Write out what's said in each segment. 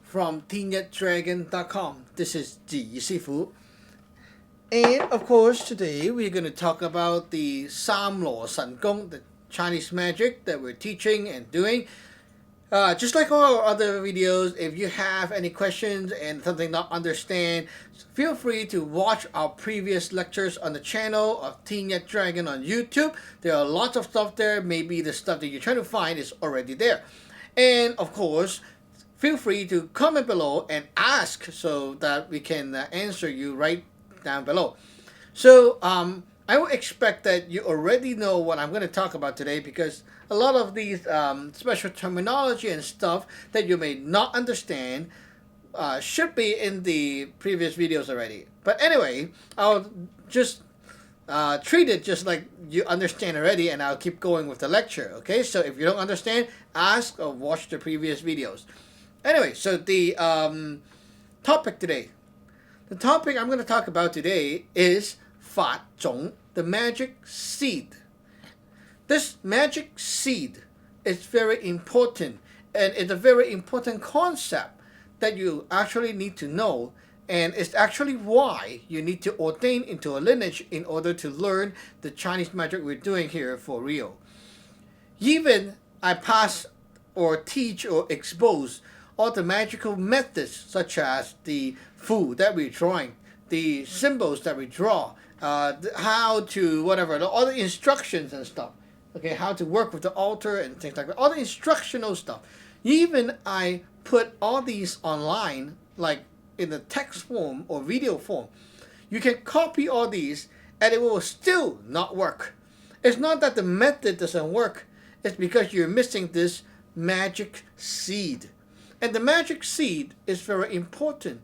from Yat This is Ji Sifu. And of course, today we're going to talk about the Saam Law Sun Gung, the Chinese magic that we're teaching and doing. Just like all our other videos, if you have any questions and something not understand, feel free to watch our previous lectures on the channel of Yat Dragon on YouTube. There are lots of stuff there. Maybe the stuff that you're trying to find is already there. And of course, feel free to comment below and ask so that we can answer you right down below. So I would expect that you already know what I'm going to talk about today, because a lot of these special terminology and stuff that you may not understand should be in the previous videos already. But anyway, I'll just treat it just like you understand already, and I'll keep going with the lecture. Okay, so if you don't understand, ask or watch the previous videos. Anyway, so the topic today. The topic I'm going to talk about today is Fa Zhong, the magic seed. This magic seed is very important, and it's a very important concept that you actually need to know, and it's actually why you need to ordain into a lineage in order to learn the Chinese magic we're doing here for real. Even I pass or teach or expose all the magical methods, such as the fu that we're drawing, the symbols that we draw, how to whatever, all the instructions and stuff. Okay, how to work with the altar and things like that. All the instructional stuff. Even I put all these online, like in the text form or video form. You can copy all these and it will still not work. It's not that the method doesn't work. It's because you're missing this magic seed. And the magic seed is very important.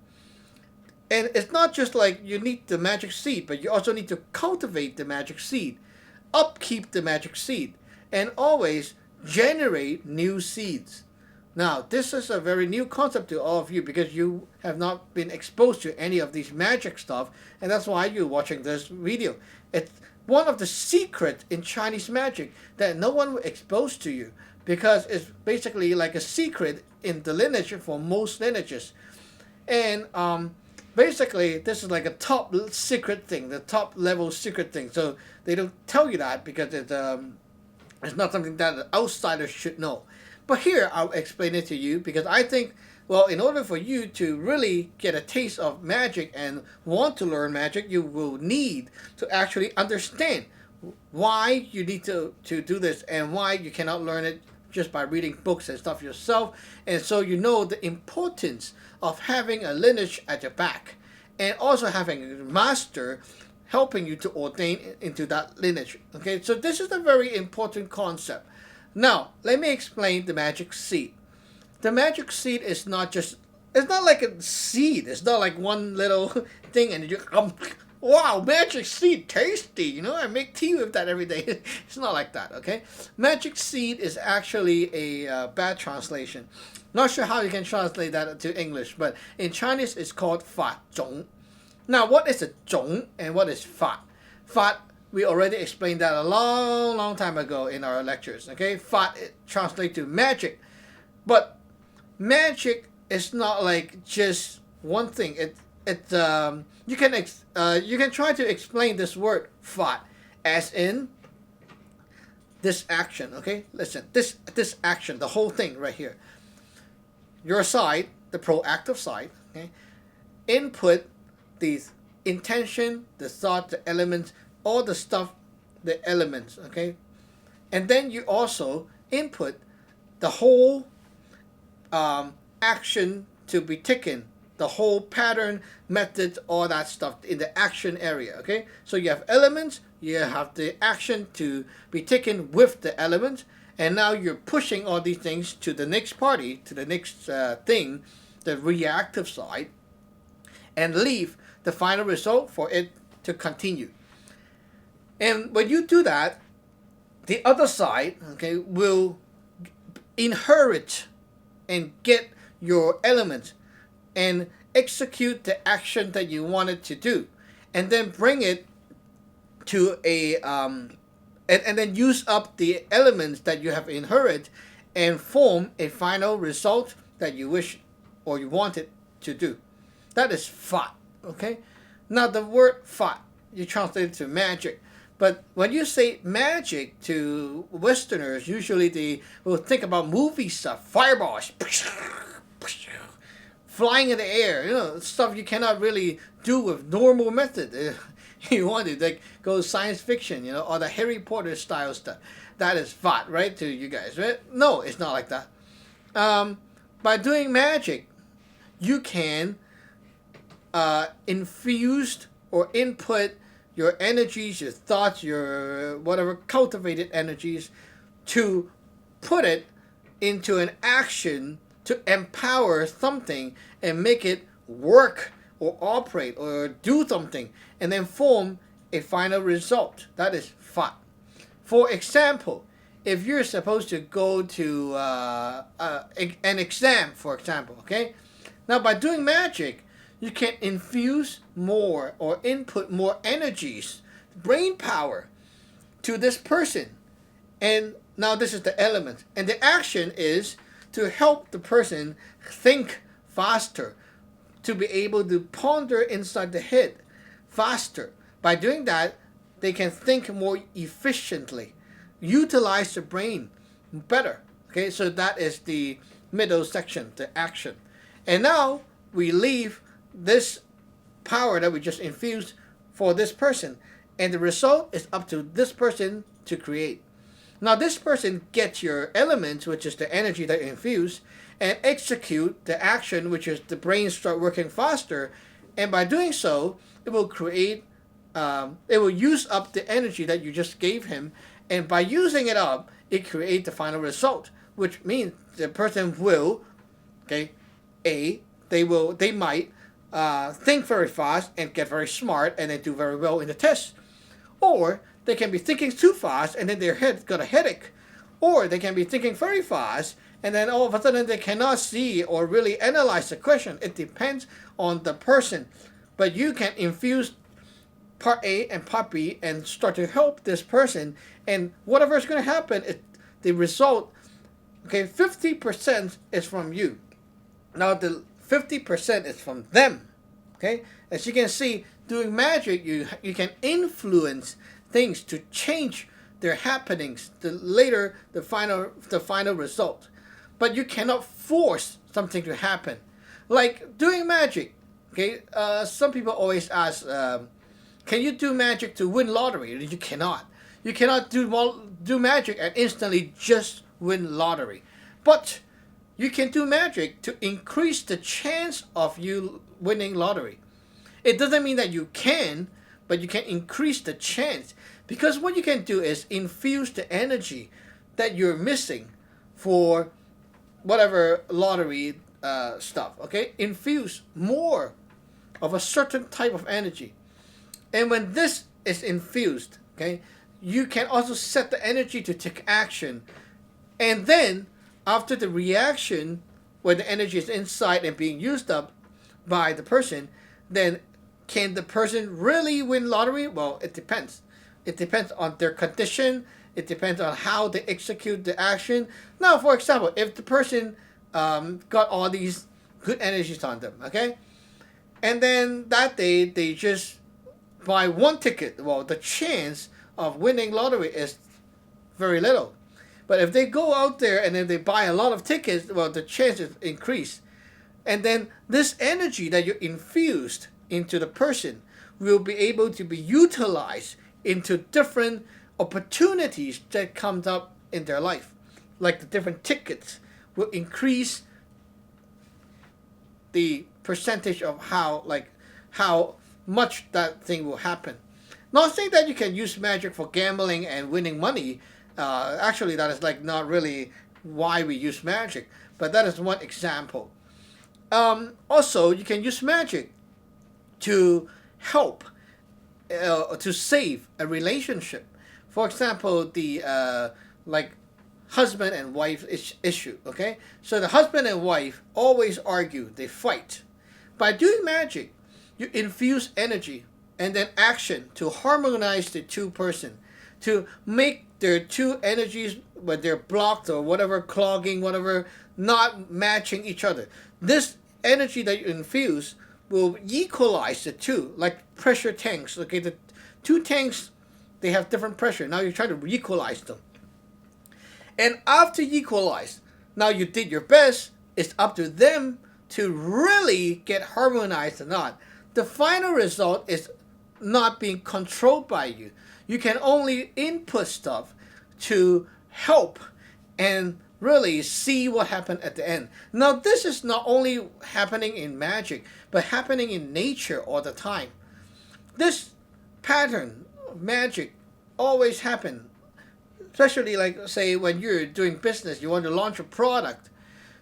And it's not just like you need the magic seed, but you also need to cultivate the magic seed, upkeep the magic seed, and always generate new seeds. Now, this is a very new concept to all of you, because you have not been exposed to any of these magic stuff, and that's why you're watching this video. It's one of the secrets in Chinese magic that no one will expose to you, because it's basically like a secret in the lineage for most lineages. And basically, this is like a top secret thing, the top level secret thing. So they don't tell you that because it's not something that an outsider should know. But here, I'll explain it to you, because I think, well, in order for you to really get a taste of magic and want to learn magic, you will need to actually understand why you need to do this and why you cannot learn it just by reading books and stuff yourself. And so you know the importance of having a lineage at your back, and also having a master helping you to ordain into that lineage. Okay, so this is a very important concept. Now, let me explain the magic seed. The magic seed is not just, it's not like a seed. It's not like one little thing and you wow, magic seed, tasty. You know, I make tea with that every day. It's not like that, okay? Magic seed is actually a bad translation. Not sure how you can translate that to English, but in Chinese it's called Fa Zhong. Now, what is a Zhong and what is Fa? Fa, we already explained that a long time ago in our lectures, okay? Fa translates to magic, but magic is not like just one thing. You can try to explain this word Fa as in this action, okay? Listen, this action, the whole thing right here. Your side, the proactive side, okay? Input the intention, the thought, the elements, all the stuff, the elements, okay? And then you also input the whole action to be taken, the whole pattern, method, all that stuff in the action area, okay? So you have elements, you have the action to be taken with the elements, and now you're pushing all these things to the next party, to the next thing, the reactive side, and leave the final result for it to continue. And when you do that, the other side, okay, will inherit and get your elements and execute the action that you wanted to do, and then bring it to a and then use up the elements that you have inherited and form a final result that you wish or you want it to do. That is Fat. Okay? Now the word Fat, you translate it to magic. But when you say magic to Westerners, usually they will think about movie stuff, fireballs, flying in the air, stuff you cannot really do with normal method. You want to like go science fiction, or the Harry Potter style stuff. That is Fat, right, to you guys, right? No, it's not like that. By doing magic, you can infuse or input your energies, your thoughts, your whatever cultivated energies, to put it into an action to empower something and make it work or operate or do something and then form a final result. That is Fat. For example, if you're supposed to go to an exam, for example, okay? Now by doing magic, you can infuse more or input more energies, brain power, to this person. And now this is the element. And the action is to help the person think faster, to be able to ponder inside the head faster. By doing that, they can think more efficiently, utilize the brain better. Okay, so that is the middle section, the action. And now we leave this power that we just infused for this person, and the result is up to this person to create. Now this person gets your element, which is the energy that you infuse, and execute the action, which is the brain start working faster, and by doing so, it will create, it will use up the energy that you just gave him, and by using it up, it creates the final result, which means the person will, okay, they might think very fast and get very smart and then do very well in the test. Or they can be thinking too fast and then their head got a headache. Or they can be thinking very fast and then all of a sudden they cannot see or really analyze the question. It depends on the person. But you can infuse part A and part B and start to help this person, and whatever is going to happen, the result, okay, 50% is from you. Now the 50% is from them. Okay, as you can see, doing magic, you can influence things to change their happenings, the final result. But you cannot force something to happen. Like doing magic. Okay, some people always ask, can you do magic to win lottery? You cannot. You cannot do magic and instantly just win lottery. But you can do magic to increase the chance of you winning lottery. It doesn't mean that you can, but you can increase the chance. Because what you can do is infuse the energy that you're missing for whatever lottery stuff, okay? Infuse more of a certain type of energy. And when this is infused, okay, you can also set the energy to take action. And then, after the reaction, where the energy is inside and being used up by the person, then can the person really win lottery? Well, it depends. It depends on their condition. It depends on how they execute the action. Now, for example, if the person got all these good energies on them, okay? And then that day, they just buy one ticket. Well, the chance of winning lottery is very little. But if they go out there and then they buy a lot of tickets, well, the chances increase. And then this energy that you infused into the person will be able to be utilized into different opportunities that comes up in their life. Like the different tickets will increase the percentage of how much that thing will happen. Not saying that you can use magic for gambling and winning money. Actually, that is not really why we use magic, but that is one example. Also, you can use magic to help, to save a relationship. For example, the husband and wife issue. Okay, so the husband and wife always argue, they fight. By doing magic, you infuse energy and then action to harmonize the two person, to make their two energies, when they're blocked or whatever, clogging, whatever, not matching each other. This energy that you infuse will equalize the two, like pressure tanks. Okay, the two tanks, they have different pressure. Now you're trying to equalize them. And after equalize, now you did your best. It's up to them to really get harmonized or not. The final result is not being controlled by you. You can only input stuff to help and really see what happened at the end. Now, this is not only happening in magic, but happening in nature all the time. This pattern of magic always happen, especially like, say, when you're doing business, you want to launch a product.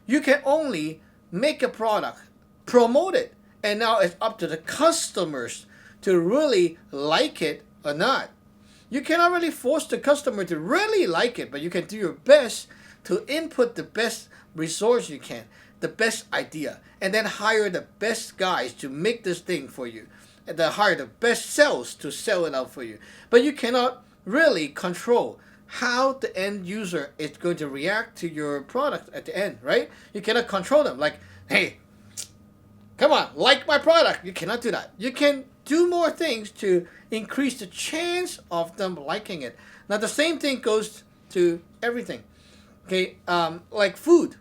You can only make a product, promote it, and now it's up to the customers to really like it or not. You cannot really force the customer to really like it, but you can do your best to input the best resource you can, the best idea, and then hire the best guys to make this thing for you, and then hire the best sales to sell it out for you. But you cannot really control how the end user is going to react to your product at the end, right? You cannot control them. Like, hey, come on, like my product. You cannot do that. You can do more things to increase the chance of them liking it. Now, the same thing goes to everything. Okay, like food.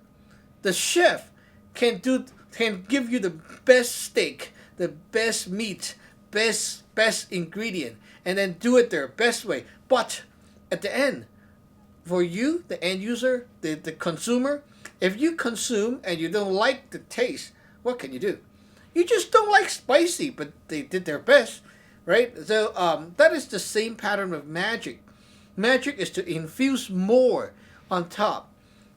The chef can give you the best steak, the best meat, best ingredient, and then do it their best way. But at the end, for you, the end user, the consumer, if you consume and you don't like the taste, what can you do? You just don't like spicy, but they did their best, right? So that is the same pattern of magic. Magic is to infuse more on top,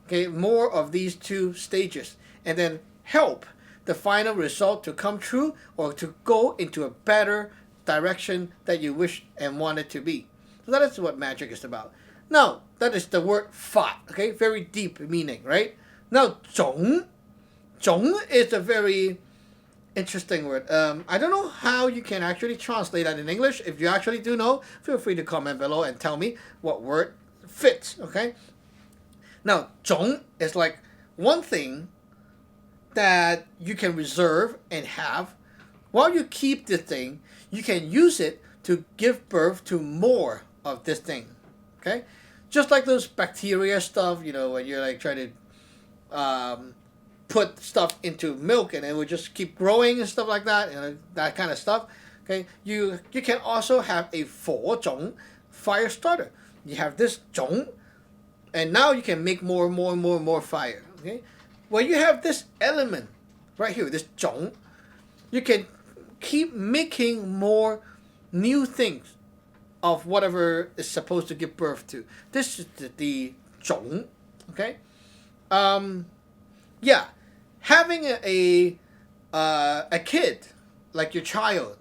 okay, more of these two stages, and then help the final result to come true or to go into a better direction that you wish and want it to be. So that is what magic is about. Now, that is the word fa, okay, very deep meaning, right? Now, 种 is a very interesting word. I don't know how you can actually translate that in English. If you actually do know, feel free to comment below and tell me what word fits, okay? Now, 种 is like one thing that you can reserve and have. While you keep this thing, you can use it to give birth to more of this thing, okay? Just like those bacteria stuff, you know, when you're like trying to put stuff into milk and it will just keep growing and stuff like that, you know, that kind of stuff, okay? You can also have a 火种 fire starter. You have this 种, and now you can make more fire, okay? When you have this element right here, this 种, you can keep making more new things of whatever is supposed to give birth to. This is the 种, okay? Yeah, having a kid, like your child,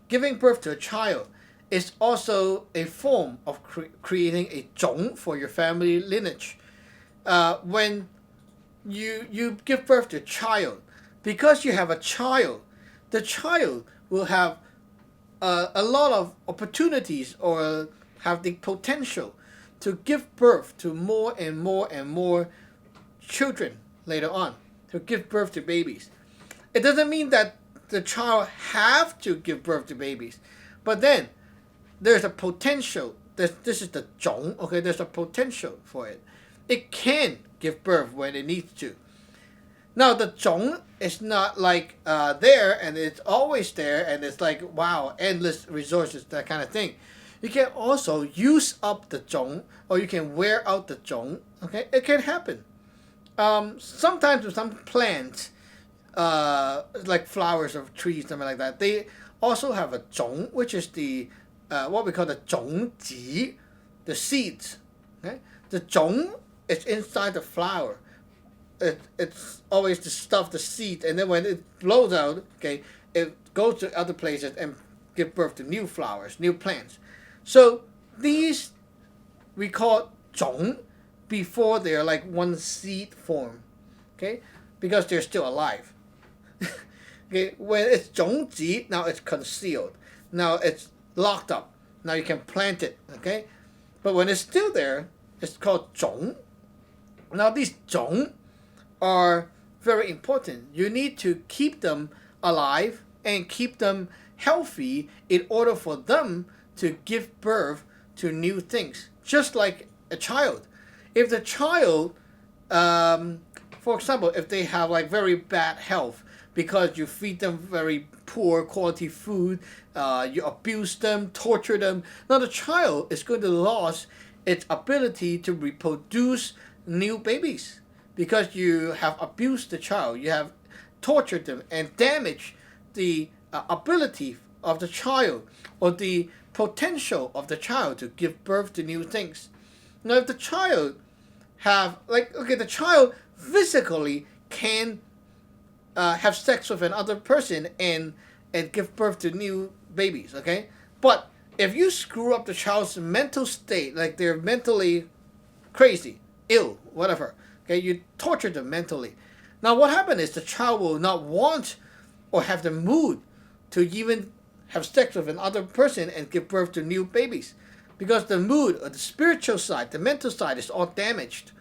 giving birth to a child is also a form of creating a 种 for your family lineage. When you give birth to a child, because you have a child, the child will have a lot of opportunities or have the potential to give birth to more and more children later on, to give birth to babies. It doesn't mean that the child have to give birth to babies, but then there's a potential. This is the 种, okay? There's a potential for it. It can give birth when it needs to. Now, the 种 is not like there and it's always there and it's like, wow, endless resources, that kind of thing. You can also use up the 种 or you can wear out the 种, okay? It can happen. Sometimes with some plants, like flowers or trees, something like that, they also have a 种, which is the what we call the 种子, the seeds. Okay? The 种 is inside the flower. It's always the stuff, the seed, and then when it blows out, okay, it goes to other places and give birth to new flowers, new plants. So these we call 种 before they're like one seed form, okay, because they're still alive. Okay, when it's 种子, now it's concealed, now it's locked up, now you can plant it, okay, but when it's still there, it's called 种. Now these 种 are very important. You need to keep them alive and keep them healthy in order for them to give birth to new things. Just like a child. If the child, for example, if they have like very bad health because you feed them very poor quality food, you abuse them, torture them, now the child is going to lose its ability to reproduce new babies because you have abused the child, you have tortured them and damaged the ability of the child or the potential of the child to give birth to new things. Now, if the child the child physically can have sex with another person and give birth to new babies, okay? But if you screw up the child's mental state, like they're mentally crazy, ill, whatever, okay, you torture them mentally. Now, what happens is the child will not want or have the mood to even have sex with another person and give birth to new babies because the mood or the spiritual side, the mental side is all damaged,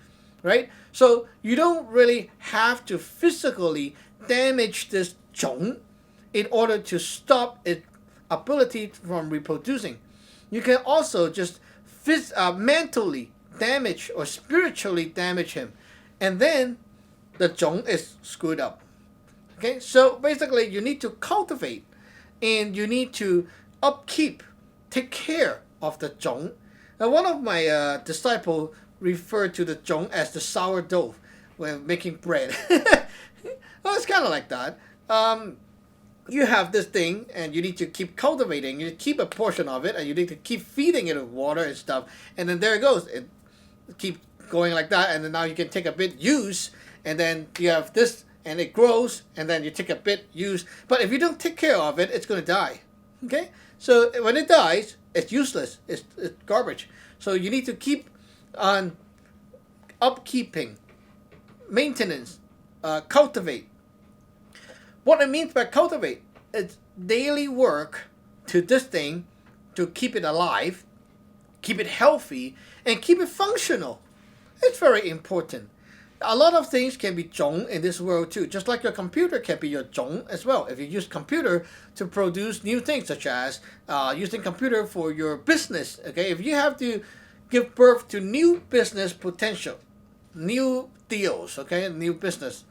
right? So you don't really have to physically damage this zhong in order to stop its ability from reproducing. You can also just mentally damage or spiritually damage him, and then the zhong is screwed up. Okay, so basically you need to cultivate and you need to upkeep, take care of the zhong. Now, one of my disciples referred to the zhong as the sourdough when making bread. Well, it's kind of like that. You have this thing and you need to keep cultivating. You keep a portion of it and you need to keep feeding it with water and stuff. And then there it goes. It keeps going like that. And then now you can take a bit, use, and then you have this and it grows. And then you take a bit, use. But if you don't take care of it, it's going to die. Okay? So when it dies, it's useless. It's garbage. So you need to keep on upkeeping, maintenance, cultivate. What it means by cultivate is daily work to this thing to keep it alive, keep it healthy, and keep it functional. It's very important. A lot of things can be zhong in this world too. Just like your computer can be your zhong as well. If you use computer to produce new things, such as using computer for your business. Okay, if you have to give birth to new business potential, new deals, okay, new business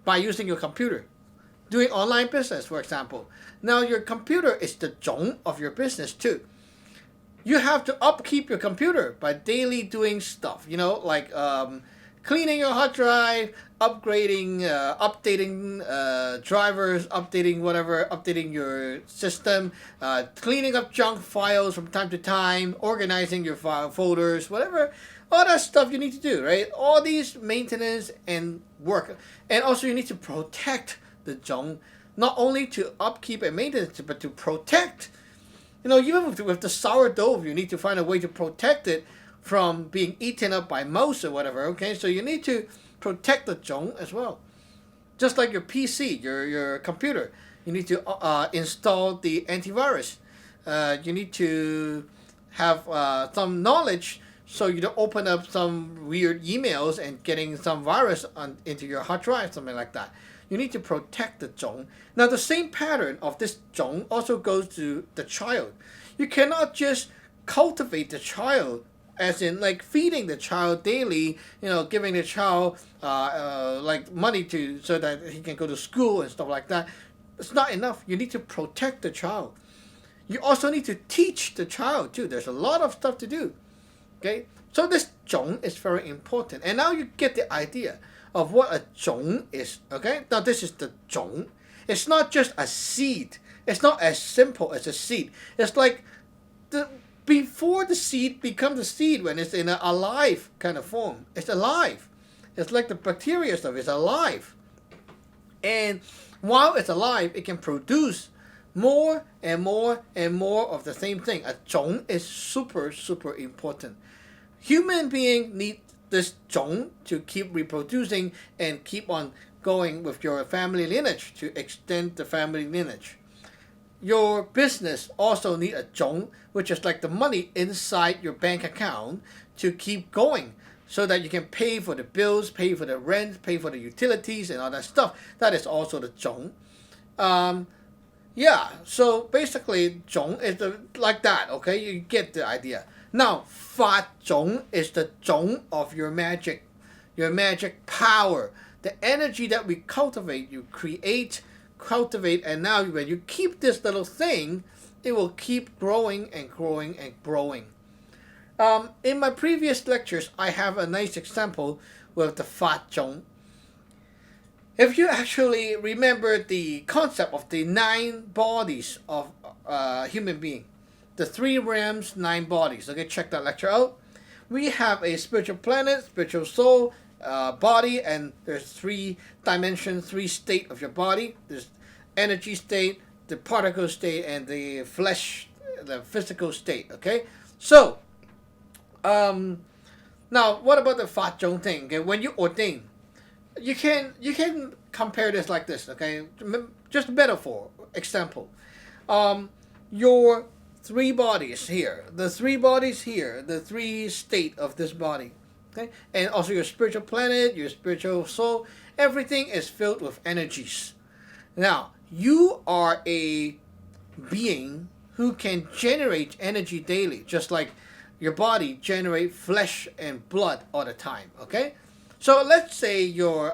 by using your computer. Doing online business, for example. Now your computer is the zhong of your business too. You have to upkeep your computer by daily doing stuff, like cleaning your hard drive, upgrading, updating drivers, updating whatever, updating your system, cleaning up junk files from time to time, organizing your file folders, whatever. All that stuff you need to do, right? All these maintenance and work. And also you need to protect the zhong, not only to upkeep and maintenance, but to protect. Even with the sourdough, you need to find a way to protect it from being eaten up by mouse or whatever. Okay, so you need to protect the zhong as well. Just like your PC, your computer, you need to install the antivirus. You need to have some knowledge so you don't open up some weird emails and getting some virus into your hard drive, something like that. You need to protect the zhong. Now, the same pattern of this zhong also goes to the child. You cannot just cultivate the child, as in like feeding the child daily, giving the child like money so that he can go to school and stuff like that. It's not enough. You need to protect the child. You also need to teach the child too. There's a lot of stuff to do. Okay, so this zhong is very important. And now you get the idea of what a zhong is. Okay, now this is the zhong. It's not just a seed. It's not as simple as a seed. It's like before the seed becomes a seed, when it's in an alive kind of form. It's alive. It's like the bacteria stuff is alive. And while it's alive, it can produce more and more and more of the same thing. A zhong is super, super important. Human beings need this zhong to keep reproducing and keep on going with your family lineage, to extend the family lineage. Your business also need a zhong, which is like the money inside your bank account to keep going so that you can pay for the bills, pay for the rent, pay for the utilities and all that stuff. That is also the zhong. Yeah, so basically zhong is like that, okay? You get the idea. Now, fa zhong is the zhong of your magic power. The energy that we cultivate, you cultivate, and now when you keep this little thing, it will keep growing and growing and growing. In my previous lectures, I have a nice example with the fa zhong. If you actually remember the concept of the 9 bodies of a human being, the 3 realms, 9 bodies. Okay, check that lecture out. We have a spiritual planet, spiritual soul, body, and there's 3 dimensions, 3 state of your body. There's energy state, the particle state, and the flesh, the physical state. Okay, so now what about the fa zhong thing? Okay, when you ordain, you can compare this like this. Okay, just a metaphor example. Your 3 bodies here, the 3 bodies here, the 3 state of this body. Okay, and also your spiritual planet, your spiritual soul, everything is filled with energies. Now, you are a being who can generate energy daily, just like your body generate flesh and blood all the time. Okay, so let's say your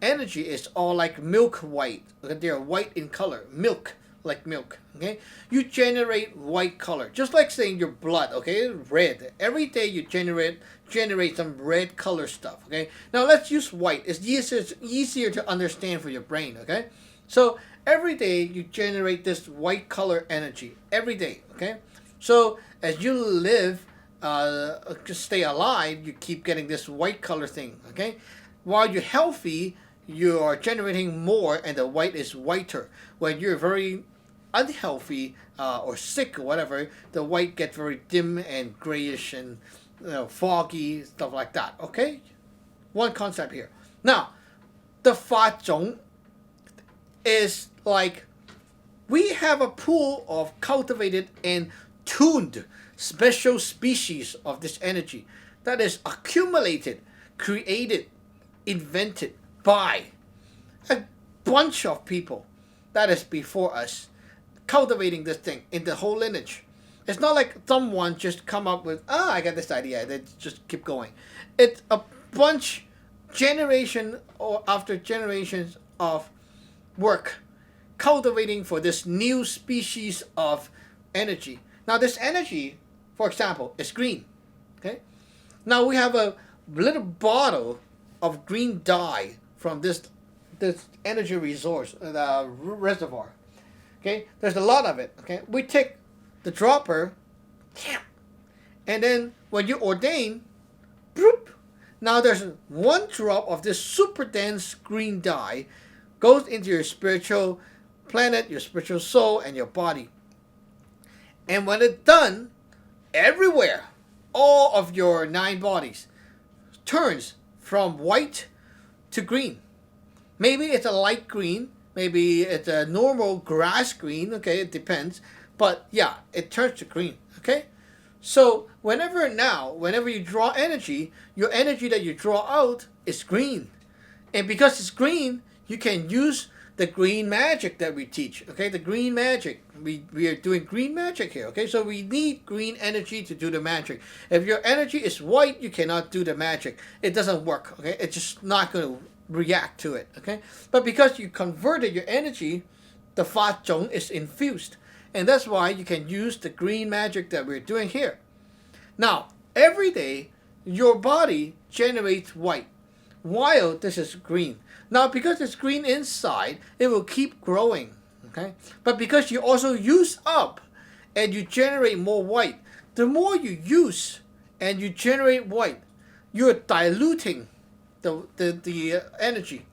energy is all like milk white. Okay? They're white in color, milk, like milk. Okay, you generate white color, just like saying your blood. Okay, red. Every day you generate some red color stuff. Okay, now let's use white. It's easier to understand for your brain. Okay, so every day you generate this white color energy every day. Okay, so as you live, stay alive, you keep getting this white color thing. Okay, while you're healthy, you are generating more, and the white is whiter. When you're very unhealthy or sick or whatever, the white gets very dim and grayish and foggy, stuff like that. Okay, one concept here. Now, the fa zhong is like we have a pool of cultivated and tuned special species of this energy that is accumulated, created, invented by a bunch of people that is before us, cultivating this thing in the whole lineage. It's not like someone just come up with, I got this idea, they just keep going. It's a bunch, generation or after generations of work, cultivating for this new species of energy. Now this energy, for example, is green. Okay. Now we have a little bottle of green dye from this energy resource, reservoir. Okay, there's a lot of it. Okay, we take the dropper, and then when you ordain, bloop, now there's 1 drop of this super dense green dye goes into your spiritual planet, your spiritual soul, and your body. And when it's done, everywhere, all of your 9 bodies turns from white to green. Maybe it's a light green, maybe it's a normal grass green, okay, it depends. But yeah, it turns to green, okay? So whenever you draw energy, your energy that you draw out is green. And because it's green, you can use the green magic that we teach, okay? The green magic. We are doing green magic here, okay? So we need green energy to do the magic. If your energy is white, you cannot do the magic. It doesn't work, okay? It's just not going to react to it, okay? But because you converted your energy, the fa zhong is infused. And that's why you can use the green magic that we're doing here. Now, every day, your body generates white, while this is green. Now, because it's green inside, it will keep growing, okay? But because you also use up and you generate more white, the more you use and you generate white, you're diluting the energy.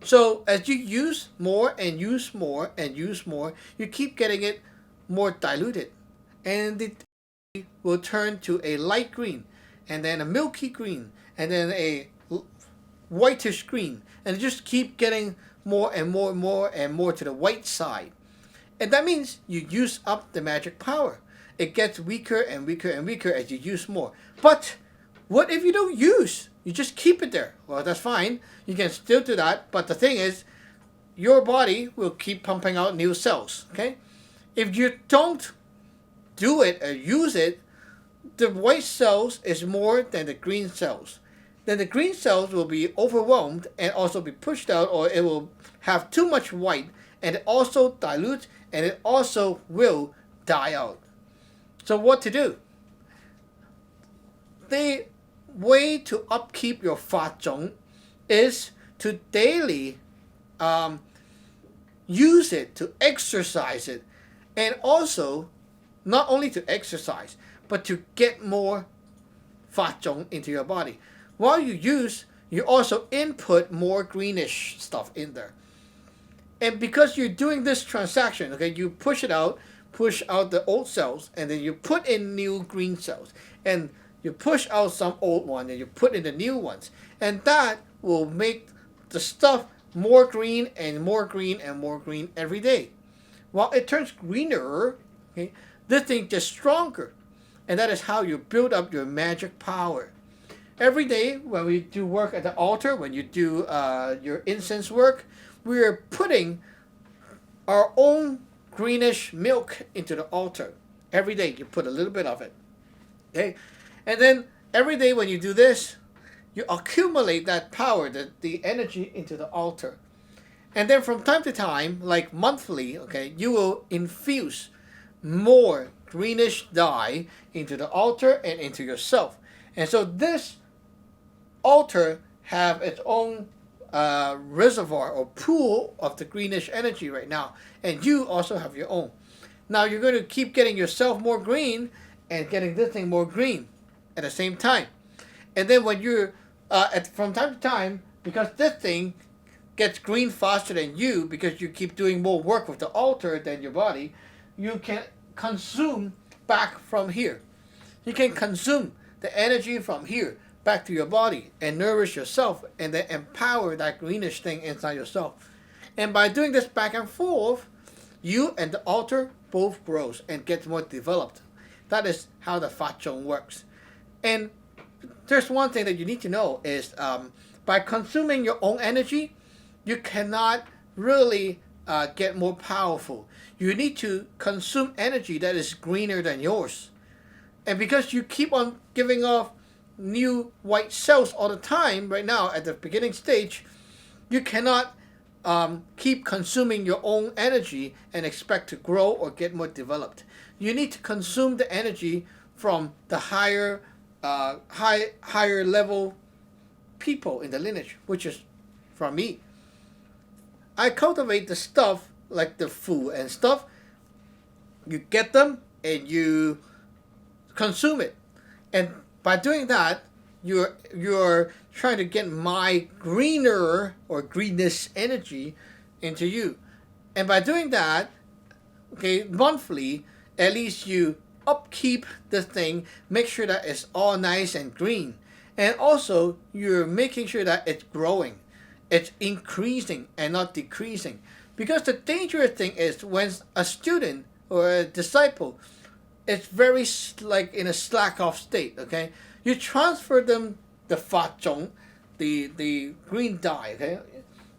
So as you use more and use more and use more, you keep getting it more diluted. And it will turn to a light green, and then a milky green, and then a whitish green, and just keep getting more and more and more and more to the white side. And that means you use up the magic power. It gets weaker and weaker and weaker as you use more. But What if you don't use? You just keep it there. Well, that's fine. You can still do that. But the thing is, your body will keep pumping out new cells. Okay? If you don't do it or use it, the white cells is more than the green cells. Then the green cells will be overwhelmed and also be pushed out, or it will have too much white, and it also dilutes, and it also will die out. So what to do? The way to upkeep your Fa Zhong is to daily use it, to exercise it, and also not only to exercise, but to get more Fa Zhong into your body. While you use, you also input more greenish stuff in there. And because you're doing this transaction, okay, you push out the old cells, and then you put in new green cells. And you push out some old ones, and you put in the new ones. And that will make the stuff more green and more green and more green every day. While it turns greener, okay, this thing gets stronger. And that is how you build up your magic power. Every day when we do work at the altar, when you do your incense work, we are putting our own greenish milk into the altar. Every day you put a little bit of it. Okay? And then every day when you do this, you accumulate that power, the energy into the altar. And then from time to time, like monthly, okay, you will infuse more greenish dye into the altar and into yourself. And so this altar have its own reservoir or pool of the greenish energy right now, and you also have your own. Now you're going to keep getting yourself more green and getting this thing more green at the same time. And then when you're from time to time, because this thing gets green faster than you, because you keep doing more work with the altar than your body, you can consume back from here. You can consume the energy from here back to your body and nourish yourself, and then empower that greenish thing inside yourself. And by doing this back and forth, you and the altar both grows and gets more developed. That is how the Fa Zhong works. And there's one thing that you need to know is by consuming your own energy, you cannot really get more powerful. You need to consume energy that is greener than yours. And because you keep on giving off new white cells all the time right now at the beginning stage, you cannot keep consuming your own energy and expect to grow or get more developed. You need to consume the energy from the higher level people in the lineage, which is from me. I cultivate the stuff like the food and stuff. You get them and you consume it, and by doing that, you're trying to get my greener or greenish energy into you. And by doing that, okay, monthly, at least you upkeep this thing, make sure that it's all nice and green. And also, you're making sure that it's growing. It's increasing and not decreasing. Because the dangerous thing is when a student or a disciple is very like in a slack off state, okay? You transfer them the Fa Zhong, the green dye, okay?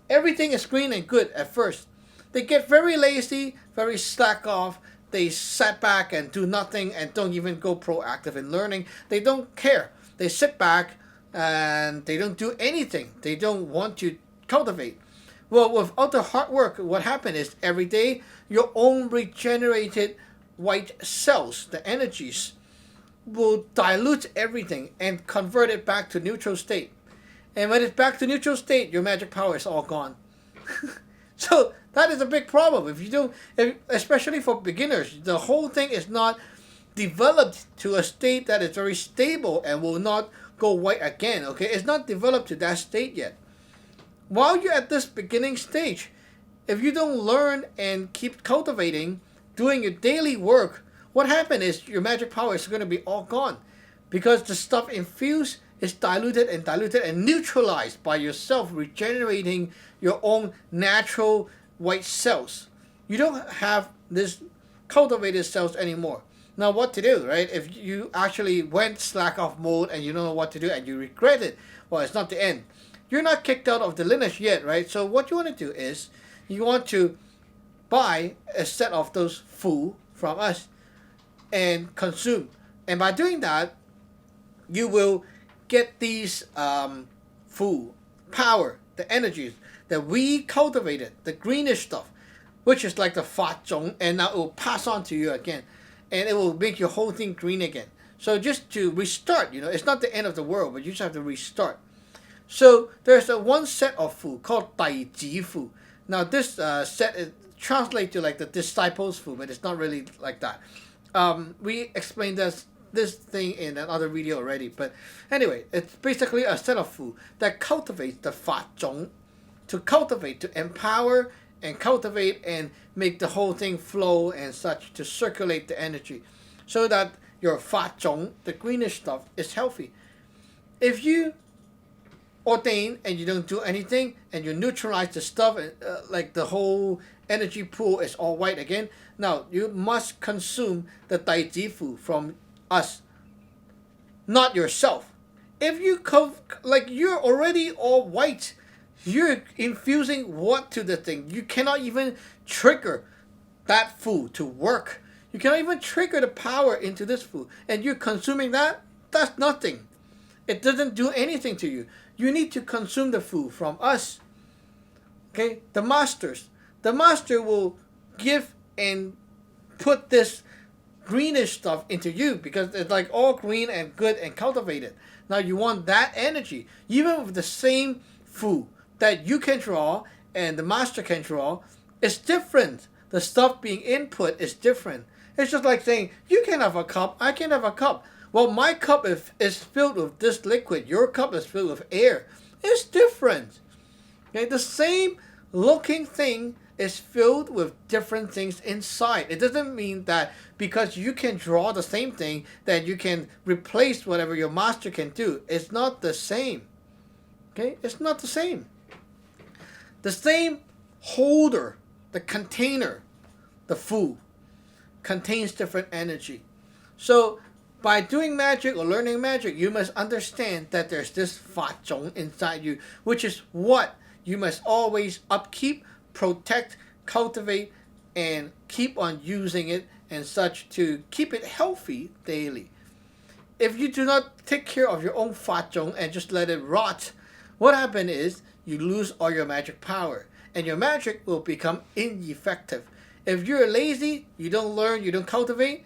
Everything is green and good at first. They get very lazy, very slack off. They sit back and do nothing and don't even go proactive in learning. They don't care. They sit back and they don't do anything. They don't want to cultivate. Well, without the hard work, what happened is every day your own regenerated white cells, the energies, will dilute everything and convert it back to neutral state. And when it's back to neutral state, your magic power is all gone. So that is a big problem. If you don't, especially for beginners, the whole thing is not developed to a state that is very stable and will not go white again. Okay, it's not developed to that state yet. While you're at this beginning stage, if you don't learn and keep cultivating, doing your daily work, what happens is your magic power is going to be all gone, because the stuff infused is diluted and neutralized by yourself regenerating your own natural white cells. You don't have this cultivated cells anymore. Now what to do, right? If you actually went slack off mode and you don't know what to do and you regret it, well, it's not the end. You're not kicked out of the lineage yet, right? So what you want to do is you want to buy a set of those fu from us and consume. And by doing that, you will get these fu, power, the energies that we cultivated, the greenish stuff, which is like the fa zhong, and now it will pass on to you again. And it will make your whole thing green again. So just to restart, it's not the end of the world, but you just have to restart. So there's one set of fu called Dai Ji Fu. Now this set is translates to like the disciples' fu, but it's not really like that. We explained this thing in another video already. But anyway, it's basically a set of fu that cultivates the fa zhong, to cultivate, to empower, and cultivate and make the whole thing flow and such, to circulate the energy so that your fa zhong, the greenish stuff, is healthy. If you ordain and you don't do anything and you neutralize the stuff, like the whole energy pool is all white again, now you must consume the Dai Ji Fu from us, not yourself. If you like you're already all white, you're infusing what to the thing? You cannot even trigger that fu to work. You cannot even trigger the power into this fu. And you're consuming that? That's nothing. It doesn't do anything to you. You need to consume the fu from us. Okay? The masters. The master will give and put this greenish stuff into you because it's like all green and good and cultivated. Now you want that energy. Even with the same fu that you can draw and the master can draw, it's different. The stuff being input is different. It's just like saying, you can have a cup, I can have a cup. Well, my cup is filled with this liquid, your cup is filled with air. It's different. Okay? The same looking thing is filled with different things inside. It doesn't mean that because you can draw the same thing that you can replace whatever your master can do. It's not the same. Okay? It's not the same. The same holder, the container, the fu, contains different energy. So by doing magic or learning magic, you must understand that there's this fa zhong inside you, which is what you must always upkeep, protect, cultivate, and keep on using it and such to keep it healthy daily. If you do not take care of your own fa zhong and just let it rot, what happens is you lose all your magic power and your magic will become ineffective. If you're lazy, you don't learn, you don't cultivate,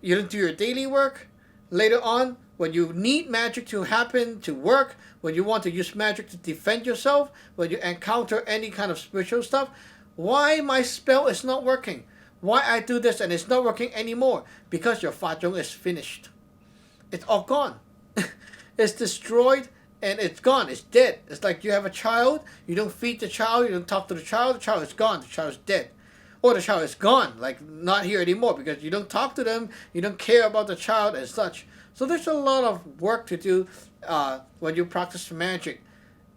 you don't do your daily work, later on, when you need magic to happen, to work, when you want to use magic to defend yourself, when you encounter any kind of spiritual stuff, why my spell is not working? Why I do this and it's not working anymore? Because your fa zhong is finished. It's all gone. It's destroyed and it's gone. It's dead. It's like you have a child, you don't feed the child, you don't talk to the child is gone, the child is dead. Or the child is gone, like not here anymore because you don't talk to them, you don't care about the child as such. So there's a lot of work to do when you practice magic.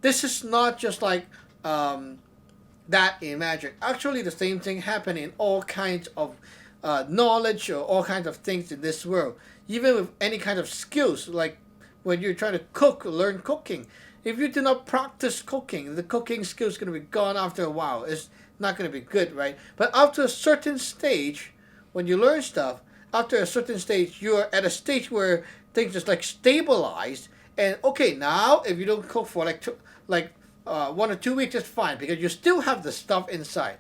This is not just like that in magic. Actually, the same thing happens in all kinds of knowledge or all kinds of things in this world. Even with any kind of skills, like when you're trying to cook, learn cooking. If you do not practice cooking, the cooking skill is going to be gone after a while. It's not going to be good, right? But after a certain stage, when you learn stuff, after a certain stage, you're at a stage where things just like stabilize. And okay, now if you don't cook for like 1 or 2 weeks, it's fine because you still have the stuff inside,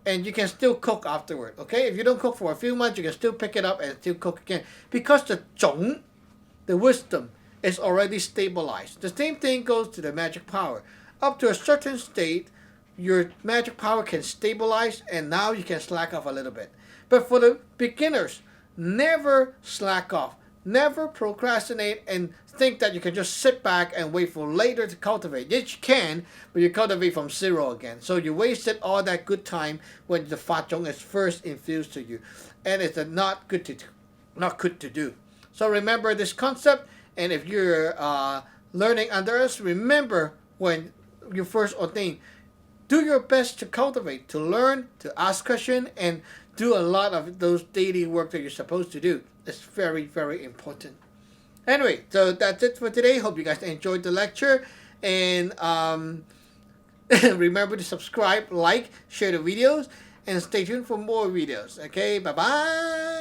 and you can still cook afterward. Okay, if you don't cook for a few months, you can still pick it up and still cook again because the zhong, the wisdom, is already stabilized. The same thing goes to the magic power. Up to a certain state, your magic power can stabilize and now you can slack off a little bit. But for the beginners, never slack off. Never procrastinate and think that you can just sit back and wait for later to cultivate. Yes, you can, but you cultivate from zero again. So you wasted all that good time when the fa zhong is first infused to you. And it's not good to do. So remember this concept. And if you're learning under us, remember when you first ordain, do your best to cultivate, to learn, to ask questions, and do a lot of those daily work that you're supposed to do. It's very, very important. Anyway, so that's it for today. Hope you guys enjoyed the lecture. And remember to subscribe, like, share the videos, and stay tuned for more videos. Okay, bye-bye.